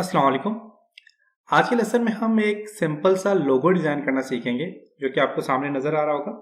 अस्सलाम वालेकुम। आज के लेसन में हम एक सिंपल सा लोगो डिज़ाइन करना सीखेंगे जो कि आपको सामने नज़र आ रहा होगा।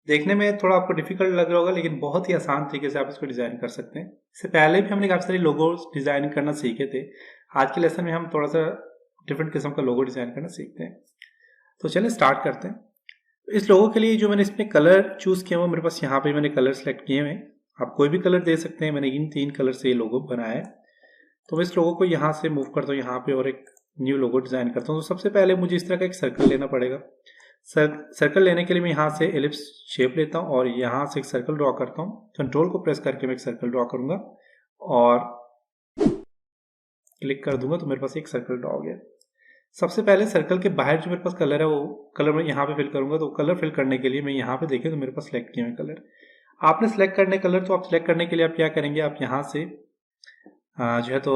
देखने में थोड़ा आपको डिफ़िकल्ट लग रहा होगा लेकिन बहुत ही आसान तरीके से आप इसको डिज़ाइन कर सकते हैं। इससे पहले भी हमने काफ़ी सारे लोगोस डिज़ाइन करना सीखे थे। आज के लेसन में हम थोड़ा सा डिफरेंट किस्म का लोगो डिज़ाइन करना सीखते हैं। तो चलिए स्टार्ट करते हैं। इस लोगो के लिए जो मैंने इसमें कलर चूज़ किया हुआ, मेरे पास यहाँ पे मैंने कलर सेलेक्ट किए हुए हैं। आप कोई भी कलर दे सकते हैं। मैंने इन 3 कलर से ये लोगो बनाया है। तो मैं इस लोगो को यहाँ से मूव करता हूँ यहाँ पे और एक न्यू लोगो डिज़ाइन करता हूँ। तो सबसे पहले मुझे इस तरह का एक सर्कल लेना पड़ेगा। सर्कल लेने के लिए मैं यहाँ से एलिप्स शेप लेता हूँ और यहाँ से एक सर्कल ड्रॉ करता हूँ। कंट्रोल को प्रेस करके मैं एक सर्कल ड्रॉ करूँगा और क्लिक कर दूंगा तो मेरे पास एक सर्कल ड्रॉ हो गया। सबसे पहले सर्कल के बाहर जो मेरे पास कलर है वो कलर मैं यहाँ पे फिल करूंगा। तो कलर फिल करने के लिए मैं यहाँ पे देखें तो मेरे पास सिलेक्ट किए हुए कलर आपने सेलेक्ट करने कलर। तो आप सिलेक्ट करने के लिए आप क्या करेंगे, आप यहाँ से जो है तो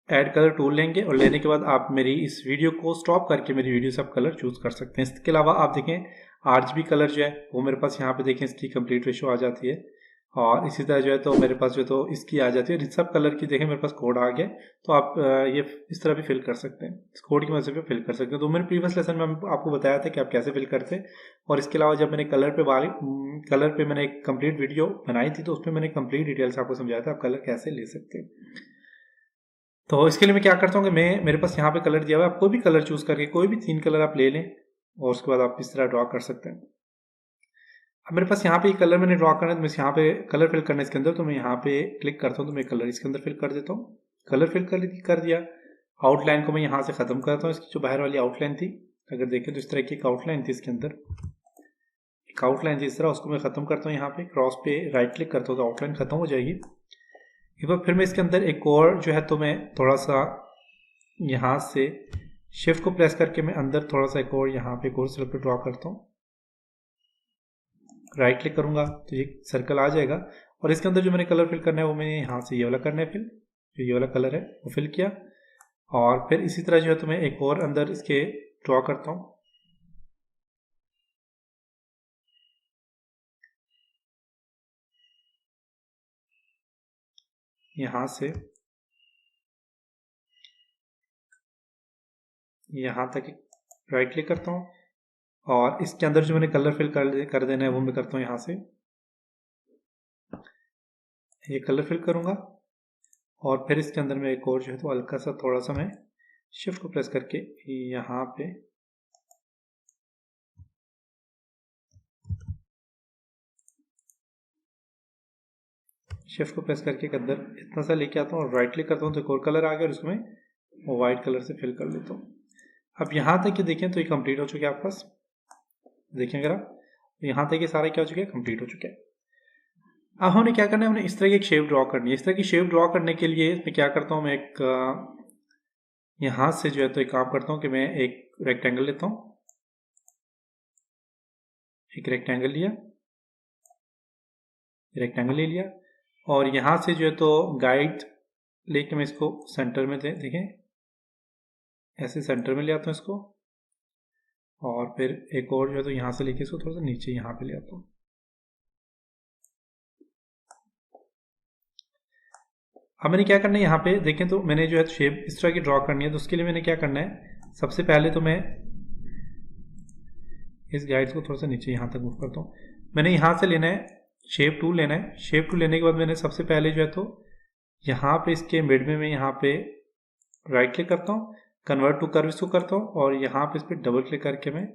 ऐड कलर टूल लेंगे और लेने के बाद आप मेरी इस वीडियो को स्टॉप करके मेरी वीडियो से आप कलर चूज कर सकते हैं। इसके अलावा आप देखें RGB कलर जो है वो मेरे पास यहाँ पे देखें इसकी कंप्लीट रेशो आ जाती है और इसी तरह जो है तो मेरे पास जो है तो इसकी आ जाती है। सब कलर की देखें मेरे पास कोड आ गया। तो आप ये इस तरह भी फिल कर सकते हैं, इस कोड की मदद से भी फिल कर सकते हैं। तो मैंने प्रीवियस लेसन में आपको बताया था कि आप कैसे फिल करते हैं। और इसके अलावा जब मैंने कलर पे मैंने एक कंप्लीट वीडियो बनाई थी तो उसमें मैंने कंप्लीट डिटेल्स आपको समझाया था आप कलर कैसे ले सकते हैं। तो इसके लिए मैं क्या करता हूँ कि मेरे पास यहाँ पे कलर दिया हुआ है। आप कोई भी कलर चूज करके कोई भी 3 कलर आप ले लें और उसके बाद आप इस तरह ड्रॉ कर सकते हैं। अब मेरे पास यहाँ पे कलर मैंने ड्रॉ करना है तो मैं यहाँ पे कलर फिल करना है इसके अंदर। तो मैं यहाँ पे क्लिक करता हूँ तो मैं कलर इसके अंदर फिल कर देता हूँ। कलर फिल कर दिया। आउटलाइन को मैं यहाँ से खत्म करता हूँ। इसकी जो बाहर वाली आउटलाइन थी, अगर देखें तो इस तरह की एक आउटलाइन थी इसके अंदर, एक आउटलाइन थी इस तरह, उसको मैं खत्म करता हूँ। यहाँ पे क्रॉस पे राइट क्लिक करता हूँ तो आउटलाइन खत्म हो जाएगी। एक बार फिर मैं इसके अंदर एक और जो है तो मैं थोड़ा सा यहाँ से शिफ्ट को प्रेस करके मैं अंदर थोड़ा सा एक और यहाँ पे एक और सर्कल ड्रॉ करता हूँ। राइट क्लिक करूंगा तो ये सर्कल आ जाएगा और इसके अंदर जो मैंने कलर फिल करना है वो मैंने यहाँ से ये वाला करना है फिल। जो ये वाला कलर है वो फिल किया और फिर इसी तरह जो है तो मैं एक और अंदर इसके ड्रॉ करता हूँ। यहाँ से यहाँ तक राइट क्लिक करता हूँ और इसके अंदर जो मैंने कलर फिल कर देना है वो मैं करता हूँ। यहाँ से ये कलर फिल करूंगा और फिर इसके अंदर मैं एक और जो है तो हल्का सा थोड़ा सा मैं शिफ्ट को प्रेस करके यहाँ पे शिफ्ट को प्रेस करके अंदर इतना सा लेके आता हूँ और राइट क्लिक करता हूँ तो एक और कलर आ गया और इसको मैं व्हाइट कलर से फिल कर लेता हूँ। अब यहाँ तक ये देखें तो ये कंप्लीट हो चुका है। आपके पास देखें अगर आप यहाँ तक ये सारा क्या हो चुका है, कंप्लीट हो चुका है। अब हमें क्या करना है, हमने इस तरह की एक शेप ड्रॉ करनी है। इस तरह की शेप ड्रॉ करने के लिए मैं क्या करता हूँ, मैं एक यहाँ से जो है तो एक काम करता हूँ कि मैं एक रेक्टेंगल लेता हूँ। एक रेक्टेंगल लिया, रेक्टेंगल ले लिया और यहाँ से जो है तो गाइड लेके मैं इसको सेंटर में देखें ऐसे सेंटर में ले आता हूँ इसको और फिर एक और जो है तो यहाँ से लेके इसको थोड़ा सा नीचे यहाँ पे ले आता हूँ। अब मैंने क्या करना है, यहाँ पे देखें तो मैंने जो है शेप इस तरह की ड्रॉ करनी है। तो उसके लिए मैंने क्या करना है, सबसे पहले तो मैं इस गाइड को थोड़ा सा नीचे यहाँ तक मूव करता हूँ। मैंने यहाँ से लेना है शेप टूल लेना है। शेप टूल लेने के बाद मैंने सबसे पहले जो है तो यहाँ पे इसके मिड में मैं यहाँ पे राइट क्लिक करता हूँ, कन्वर्ट टू कर्व इसको करता हूँ और यहाँ पे इस पर डबल क्लिक करके मैं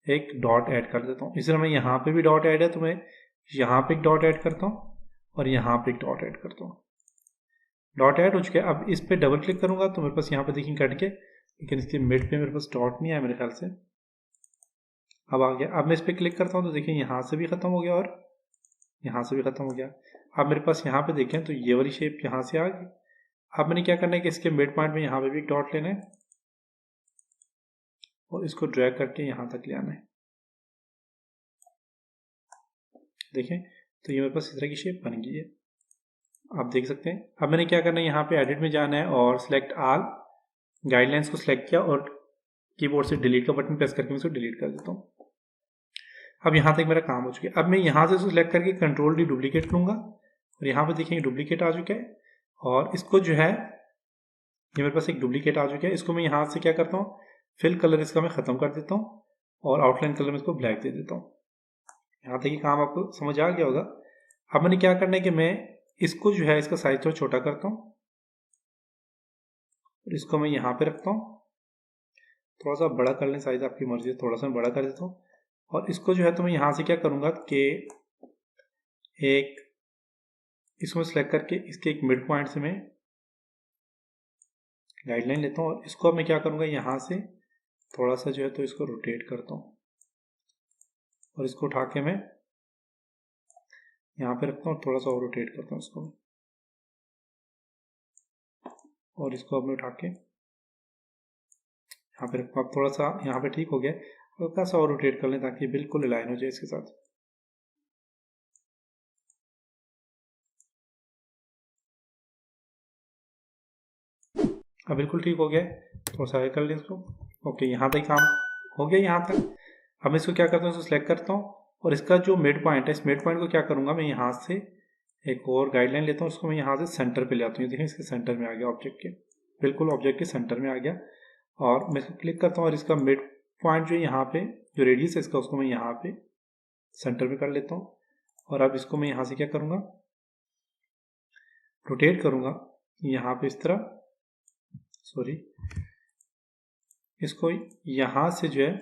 एक डॉट ऐड कर देता हूँ। इस तरह मैं यहाँ पे भी डॉट ऐड है तो मैं यहाँ पे एक डॉट ऐड करता हूँ और यहाँ पे एक डॉट ऐड करता हूँ। डॉट ऐड हो चुका है। अब इस पर डबल क्लिक करूंगा तो मेरे पास यहाँ पे देखिए कट के, लेकिन इसके मिड पे मेरे पास डॉट नहीं आया मेरे ख्याल से। अब आ गया। अब मैं इस पर क्लिक करता हूँ तो देखिए यहाँ से भी खत्म हो गया और यहाँ से भी खत्म हो गया। अब मेरे पास यहाँ पे देखें तो ये वाली शेप यहाँ से आ गई। अब मैंने क्या करना है कि इसके मिड पॉइंट में यहाँ पे भी एक डॉट लेना है और इसको ड्रैग करके यहाँ तक ले आना है। देखें तो ये मेरे पास इस तरह की शेप बन गई है, आप देख सकते हैं। अब मैंने क्या करना है, यहाँ पे एडिट में जाना है और सिलेक्ट ऑल गाइडलाइंस को सिलेक्ट किया और कीबोर्ड से डिलीट का बटन प्रेस करके मैं इसको डिलीट कर देता हूँ। अब यहाँ तक मेरा काम हो चुका है। अब मैं यहाँ से सिलेक्ट करके कंट्रोल डी डुप्लीकेट लूंगा और यहाँ पे देखेंगे डुप्लीकेट आ चुका है और इसको जो है ये मेरे पास एक डुप्लीकेट आ चुका है। इसको मैं यहाँ से क्या करता हूँ, फिल कलर इसका मैं ख़त्म कर देता हूँ और आउटलाइन कलर में इसको ब्लैक दे देता हूँ। यहाँ तक ये काम आपको समझ आ गया होगा। अब मैंने क्या करना है कि मैं इसको जो है इसका साइज थोड़ा छोटा करता हूँ और इसको मैं यहाँ पे रखता हूँ। थोड़ा सा बड़ा कर लें साइज, आपकी मर्जी है, थोड़ा सा बड़ा कर देता हूँ। और इसको जो है तो मैं यहाँ से क्या करूँगा कि एक इसको सेलेक्ट करके इसके एक मिड पॉइंट से मैं गाइडलाइन लेता हूँ और इसको अब मैं क्या करूँगा, यहाँ से थोड़ा सा जो है तो इसको रोटेट करता हूँ और इसको उठा के मैं यहाँ पे रखता हूँ, थोड़ा सा और रोटेट करता हूँ इसको और इसको अब मैं उठा के यहाँ पे रखता हूँ। अब थोड़ा सा यहाँ पे ठीक हो गया, हल्का सा और रोटेट कर लें ताकि बिल्कुल अलाइन हो जाए इसके साथ। अब बिल्कुल ठीक हो गया, थोड़ा सा कर लें इसको। ओके, यहाँ तक काम हो गया यहाँ तक। अब मैं इसको क्या करता हूँ, इसको सिलेक्ट करता हूँ और इसका जो मिड पॉइंट है, इस मिड पॉइंट को क्या करूँगा, मैं यहाँ से एक और गाइडलाइन लेता हूँ, उसको मैं यहाँ से सेंटर पे ले आता हूँ। देखिए इसके सेंटर में आ गया, ऑब्जेक्ट के बिल्कुल ऑब्जेक्ट के सेंटर में आ गया। और मैं इसको क्लिक करता हूँ और इसका मिड पॉइंट जो यहाँ पे जो रेडियस है इसका, उसको मैं यहाँ पे सेंटर पे कर लेता हूँ। और अब इसको मैं यहाँ से क्या करूँगा, रोटेट करूँगा यहाँ पे इस तरह, सॉरी, इसको यहाँ से जो है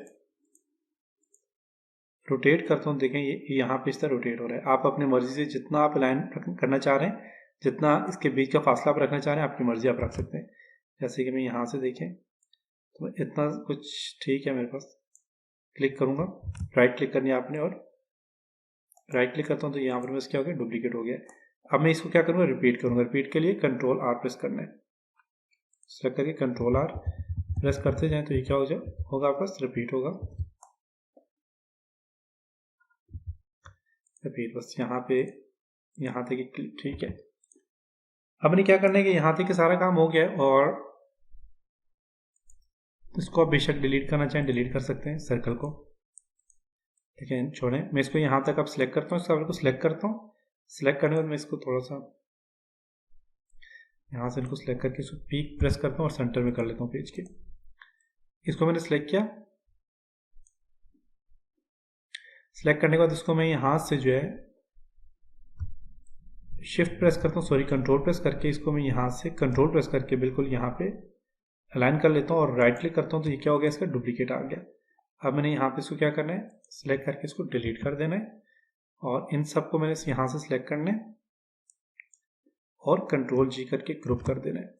रोटेट करता हूँ। देखें ये यहाँ पे इस तरह रोटेट हो रहा है। आप अपनी मर्जी से जितना आप अलाइन करना चाह रहे हैं, जितना इसके बीच का फासला आप रखना चाह रहे हैं, आपकी मर्जी आप रख सकते हैं। जैसे कि मैं यहाँ से देखें तो इतना कुछ ठीक है मेरे पास। क्लिक करूँगा, राइट क्लिक करनी है आपने और राइट क्लिक करता हूँ तो यहाँ पर बस क्या हो गया, डुप्लीकेट हो गया। अब मैं इसको क्या करूँगा, रिपीट करूँगा। रिपीट के लिए कंट्रोल आर प्रेस करना है, सेलेक्ट करके कंट्रोल आर प्रेस करते जाएं तो ये क्या हो जाए होगा, आपका रिपीट होगा। रिपीट बस यहाँ पे, यहाँ तक ठीक है। अब मैंने क्या करना है कि यहाँ तक सारा काम हो गया है और इसको आप बेशक डिलीट करना चाहें डिलीट कर सकते हैं सर्कल को, ठीक है, छोड़ें। मैं इसको यहाँ तक अब सिलेक्ट करता हूँ, इसको सिलेक्ट करता हूँ। सिलेक्ट करने के बाद मैं इसको थोड़ा सा यहाँ से इनको सिलेक्ट करके इसको पीक प्रेस करता हूँ और सेंटर में कर लेता हूँ पेज के। इसको मैंने सिलेक्ट किया, सिलेक्ट करने के बाद इसको मैं यहाँ से जो है शिफ्ट प्रेस करता हूँ, सॉरी कंट्रोल प्रेस करके इसको मैं यहाँ से कंट्रोल प्रेस करके बिल्कुल यहाँ पे अलाइन कर लेता हूँ और राइट क्लिक करता हूँ तो ये क्या हो गया, इसका डुप्लीकेट आ गया। अब मैंने यहाँ पे इसको क्या करना है, सिलेक्ट करके इसको डिलीट कर देना है और इन सबको मैंने यहाँ से सिलेक्ट करना है और कंट्रोल जी करके ग्रुप कर देना है।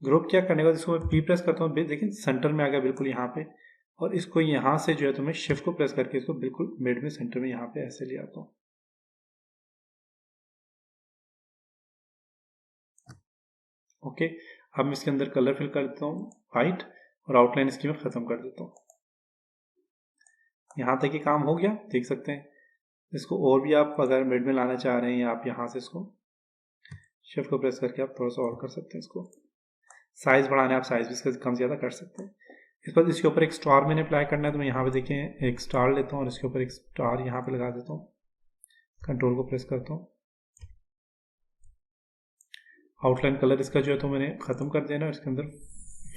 ग्रुप क्या करने के बाद इसको मैं पी प्रेस करता हूँ, देखिए सेंटर में आ गया बिल्कुल यहाँ पे। और इसको यहाँ से जो है तो मैं शिफ्ट को प्रेस करके इसको बिल्कुल मिड में सेंटर में यहाँ पे ऐसे ले आता हूँ। ओके, अब मैं इसके अंदर कलर फिल कर देता हूँ वाइट और आउटलाइन इसकी मैं ख़त्म कर देता हूँ। यहाँ तक ये काम हो गया, देख सकते हैं। इसको और भी आप अगर मिड में लाना चाह रहे हैं, आप यहाँ से इसको शिफ्ट को प्रेस करके आप थोड़ा सा और कर सकते हैं। इसको साइज़ बढ़ाना है, आप साइज़ भी इसका कम ज़्यादा कर सकते हैं। इस पर इसके ऊपर एक स्टार मैंने अप्लाई करना है तो मैं यहाँ पे देखें एक स्टार लेता हूँ और इसके ऊपर एक स्टार यहाँ पे लगा देता हूँ। कंट्रोल को प्रेस करता हूँ, आउटलाइन कलर इसका जो है तो मैंने ख़त्म कर देना है, इसके अंदर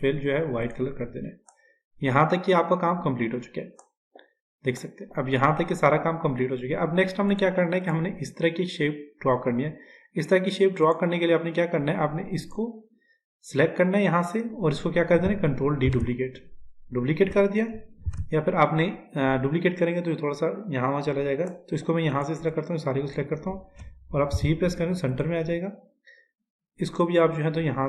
फिल जो है वाइट कलर कर देना है। यहाँ तक कि आपका काम कंप्लीट हो चुका है, देख सकते हैं। अब यहाँ तक कि सारा काम कंप्लीट हो चुका है। अब नेक्स्ट हमने क्या करना है कि हमने इस तरह की शेप ड्रॉ करनी है। इस तरह की शेप ड्रॉ करने के लिए आपने क्या करना है, आपने इसको सिलेक्ट करना है यहाँ से और इसको क्या कर देना है, कंट्रोल डी डुप्लीकेट कर दिया, या फिर आपने डुप्लीकेट करेंगे तो थोड़ा सा यहाँ वहाँ चला जाएगा। तो इसको मैं यहाँ से इस तरह करता हूँ, सारे को सिलेक्ट करता हूँ और आप सी प्रेस करें सेंटर में आ जाएगा। इसको भी आप जो है तो यहाँ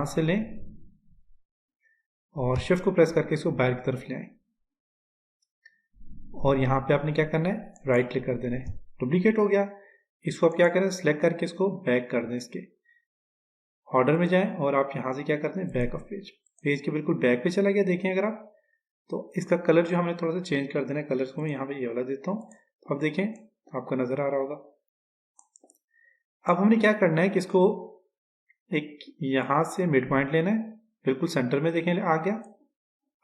से लें और शिफ्ट को प्रेस करके इसको बाहर की तरफ ले आए और यहाँ पे आपने क्या करना है, राइट क्लिक कर देना है। डुप्लीकेट हो गया, इसको आप क्या करें, सिलेक्ट करके इसको बैक कर दें, इसके ऑर्डर में जाएं और आप यहाँ से क्या करते हैं, बैक ऑफ पेज के बिल्कुल बैक पे चला गया। देखें अगर आप तो इसका कलर जो हमने थोड़ा सा चेंज कर देना है, कलर को मैं यहाँ पे ये वाला देता हूँ। अब देखें आपको नजर आ रहा होगा। अब हमने क्या करना है कि इसको एक यहाँ से मिड पॉइंट लेना है, बिल्कुल सेंटर में देखें आ गया।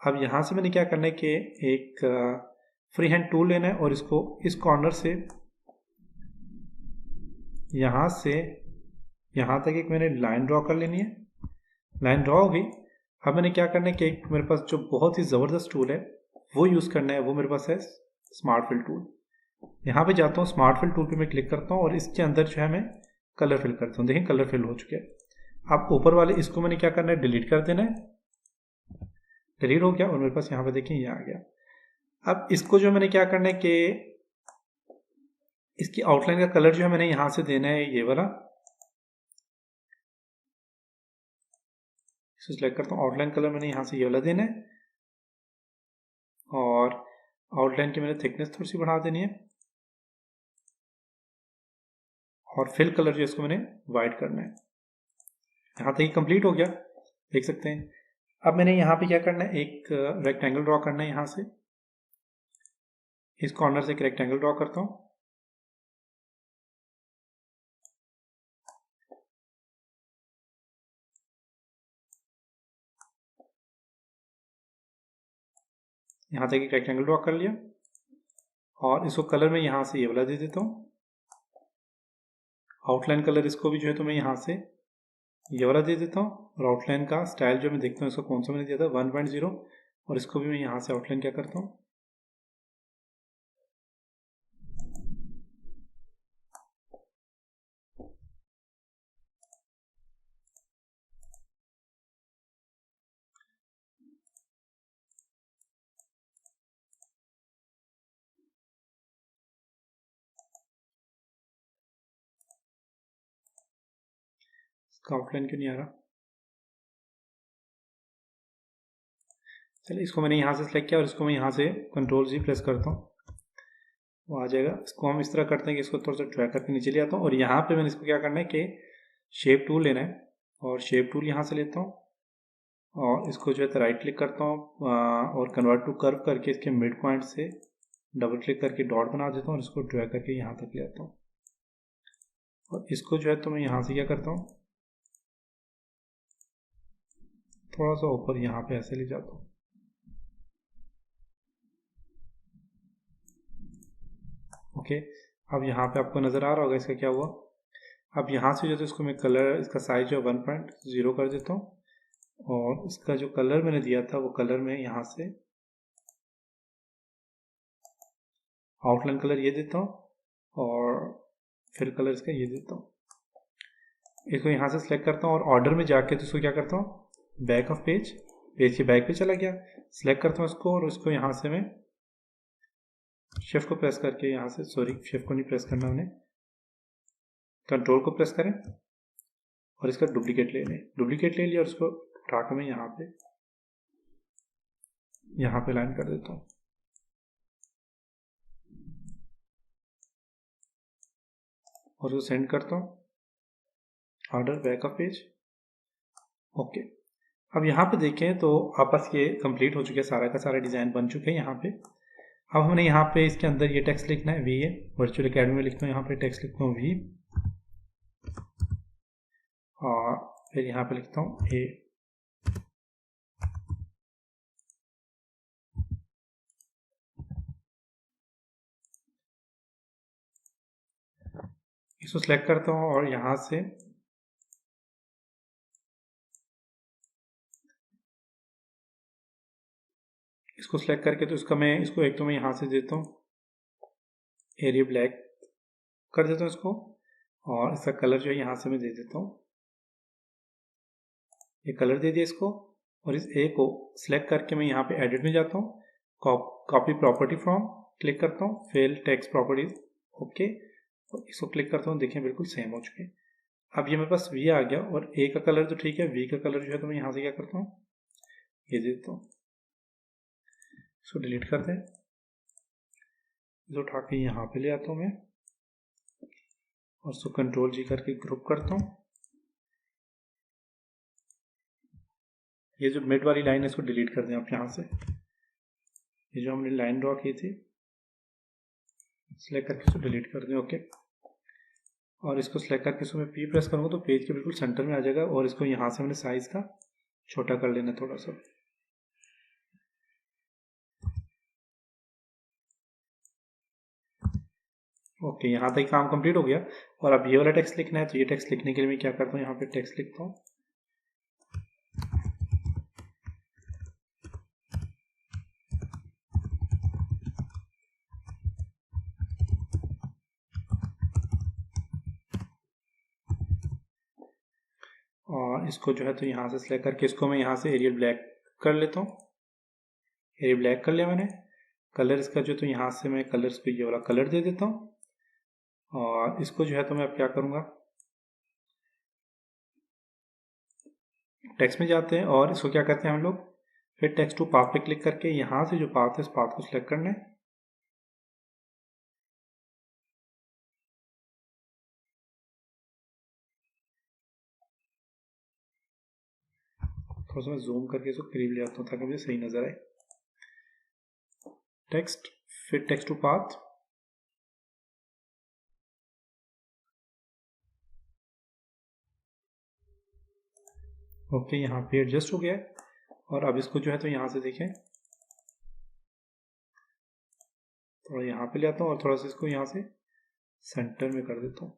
अब यहाँ से मैंने क्या करना है कि एक फ्री हैंड टूल लेना है और इसको इस कॉर्नर से यहाँ से यहाँ तक एक मैंने लाइन ड्रॉ कर लेनी है। लाइन ड्रॉ हो गई। अब मैंने क्या करना है कि एक मेरे पास जो बहुत ही ज़बरदस्त टूल है वो यूज़ करना है, वो मेरे पास है स्मार्ट फिल टूल। यहाँ पे जाता हूँ, स्मार्ट फिल टूल पे मैं क्लिक करता हूँ और इसके अंदर जो है मैं कलर फिल करता हूँ। देखिए कलर फिल हो चुके हैं। अब ऊपर वाले इसको मैंने क्या करना है, डिलीट कर देना है। डिलीट हो गया और मेरे पास यहाँ पे देखिए ये आ गया। अब इसको जो मैंने क्या करना है कि इसकी आउटलाइन का कलर जो है मैंने यहाँ से देना है ये वाला। इसको सिलेक्ट करता हूँ, आउटलाइन कलर मैंने यहाँ से ये वाला देना है और आउटलाइन की मैंने थिकनेस थोड़ी सी बढ़ा देनी है और फिल कलर जो इसको मैंने वाइट करना है। यहाँ तक ही कंप्लीट हो गया, देख सकते हैं। अब मैंने यहाँ पे क्या करना है, एक रेक्टेंगल ड्रॉ करना है। यहाँ से इस कॉर्नर से एक रेक्टेंगल ड्रॉ करता हूँ। यहाँ तक एक रेक्टेंगल ड्रॉ कर लिया और इसको कलर में यहाँ से ये वाला दे देता हूँ। आउटलाइन कलर इसको भी जो है तो मैं यहाँ से ये वाला दे देता हूँ और आउटलाइन का स्टाइल जो मैं देखता हूँ इसको कौन सा मैंने दिया था 1.0 और इसको भी मैं यहाँ से आउटलाइन क्या करता हूँ, इसका आउटलाइन क्यों नहीं आ रहा। चलिए इसको मैंने यहाँ से सिलेक्ट किया और इसको मैं यहाँ से Ctrl+G प्रेस करता हूँ, वो आ जाएगा। इसको हम इस तरह करते हैं कि इसको थोड़ा सा ड्रैग करके नीचे ले आता हूँ और यहाँ पे मैंने इसको क्या करना है कि शेप टूल लेना है और शेप टूल यहाँ से लेता हूँ और इसको जो है राइट क्लिक करता हूँ और कन्वर्ट टू कर्व करके इसके मिड पॉइंट से डबल क्लिक करके डॉट बना देता हूँ और इसको ड्रैग करके यहाँ तक ले आता हूँ और इसको जो है तो मैं यहाँ से क्या करता हूँ, थोड़ा सा ऊपर यहाँ पे ऐसे ले जाता हूँ। ओके, अब यहाँ पे आपको नज़र आ रहा होगा इसका क्या हुआ। अब यहाँ से जो है इसको मैं कलर, इसका साइज जो 1.0 कर देता हूँ और इसका जो कलर मैंने दिया था वो कलर में यहाँ से आउटलाइन कलर ये देता हूँ और फिर कलर इसका ये देता हूँ। इसको यहाँ से सिलेक्ट करता हूँ और ऑर्डर में जाके तो इसको क्या करता हूँ, बैक ऑफ पेज, पेज के बैक पे चला गया। सिलेक्ट करता हूँ इसको और इसको यहाँ से मैं शिफ्ट को प्रेस करके यहाँ से, सॉरी शिफ्ट को नहीं प्रेस करना, हमने कंट्रोल को प्रेस करें और इसका डुप्लीकेट ले लें। डुप्लीकेट ले लिया और इसको उठा कर मैं यहाँ पे लाइन कर देता हूँ और उसको सेंड करता हूँ, order back of page. Okay, अब यहाँ पे देखें तो आपस ये कंप्लीट हो चुके हैं, सारा का सारा डिज़ाइन बन चुके हैं यहाँ पे। अब हमने यहाँ पे इसके अंदर ये टेक्स्ट लिखना है, वी है वर्चुअल अकेडमी में लिखता हूँ, यहाँ पे टेक्स्ट लिखता हूँ वी और फिर यहाँ पे लिखता हूँ ए। इसको सिलेक्ट करता हूँ और यहाँ से इसको सिलेक्ट करके तो इसका मैं इसको एक तो मैं यहाँ से देता हूँ एरिया ब्लैक कर देता हूँ इसको और इसका कलर जो है यहाँ से मैं दे देता हूँ, ये कलर दे दिया इसको और इस ए को सिलेक्ट करके मैं यहाँ पे एडिट में जाता हूँ, कॉपी प्रॉपर्टी फ्रॉम क्लिक करता हूँ, फेल टेक्स्ट प्रॉपर्टीज ओके और इसको क्लिक करता हूँ। देखिए बिल्कुल सेम हो चुके हैं। अब ये मेरे पास वी आ गया और ए का कलर तो ठीक है, वी का कलर जो है तो मैं यहाँ से क्या करता हूँ, ये दे देता हूँ। इसको डिलीट कर दें, इसको उठा के यहाँ पे ले आता हूँ मैं और इसको Ctrl+G करके ग्रुप करता हूँ। ये जो मिड वाली लाइन है इसको डिलीट कर दें आप यहाँ से। ये जो हमने लाइन ड्रॉ की थी सिलेक्ट करके इसको डिलीट कर दें। ओके, और इसको सिलेक्ट करके इसको मैं पी प्रेस करूँगा तो पेज के बिल्कुल सेंटर में आ जाएगा और इसको यहाँ से मैंने साइज का छोटा कर लेना थोड़ा सा। ओके, यहाँ तक काम कंप्लीट हो गया। और अब ये वाला टेक्स्ट लिखना है, तो ये टेक्स्ट लिखने के लिए मैं क्या करता हूँ, यहाँ पे टेक्स्ट लिखता हूँ। और इसको जो है तो यहाँ से सिलेक्ट करके इसको मैं यहाँ से एरियल ब्लैक कर लेता हूँ। एरियल ब्लैक कर लिया मैंने। कलर इसका जो तो यहाँ से मैं कलर्स को ये वाला कलर दे देता हूँ। और इसको जो है तो मैं अब क्या करूँगा, टेक्स्ट में जाते हैं और इसको क्या करते हैं हम लोग, फिर टेक्स्ट टू पाथ पे क्लिक करके यहाँ से जो पाथ है इस पाथ को सिलेक्ट करना है। थोड़ा सा मैं जूम करके इसको करीब ले आता हूँ ताकि मुझे सही नजर आए। टेक्स्ट, फिर टेक्स्ट टू पाथ, ओके, यहाँ पे एडजस्ट हो गया है। और अब इसको जो है तो यहाँ से देखें, थोड़ा यहाँ पे ले आता हूँ और थोड़ा सा इसको यहाँ से सेंटर में कर देता हूँ।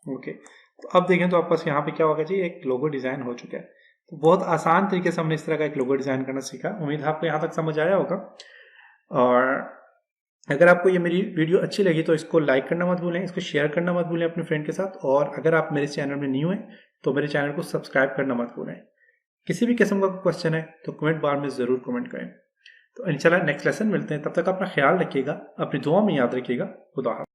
ओके, तो अब देखें तो आपके पास यहाँ पे क्या होगा जी, एक लोगो डिजाइन हो चुका है। तो बहुत आसान तरीके से हमने इस तरह का एक लोगो डिजाइन करना सीखा। उम्मीद है आपको यहाँ तक समझ आया होगा। और अगर आपको ये मेरी वीडियो अच्छी लगी तो इसको लाइक करना मत भूलें, इसको शेयर करना मत भूलें अपने फ्रेंड के साथ। और अगर आप मेरे चैनल में न्यू हैं तो मेरे चैनल को सब्सक्राइब करना मत भूलें। किसी भी किस्म का क्वेश्चन है तो कमेंट बार में ज़रूर कमेंट करें। तो इंशाल्लाह नेक्स्ट लेसन मिलते हैं, तब तक अपना ख्याल रखिएगा, अपनी दुआ में याद रखिएगा। खुदा हाफ़िज़।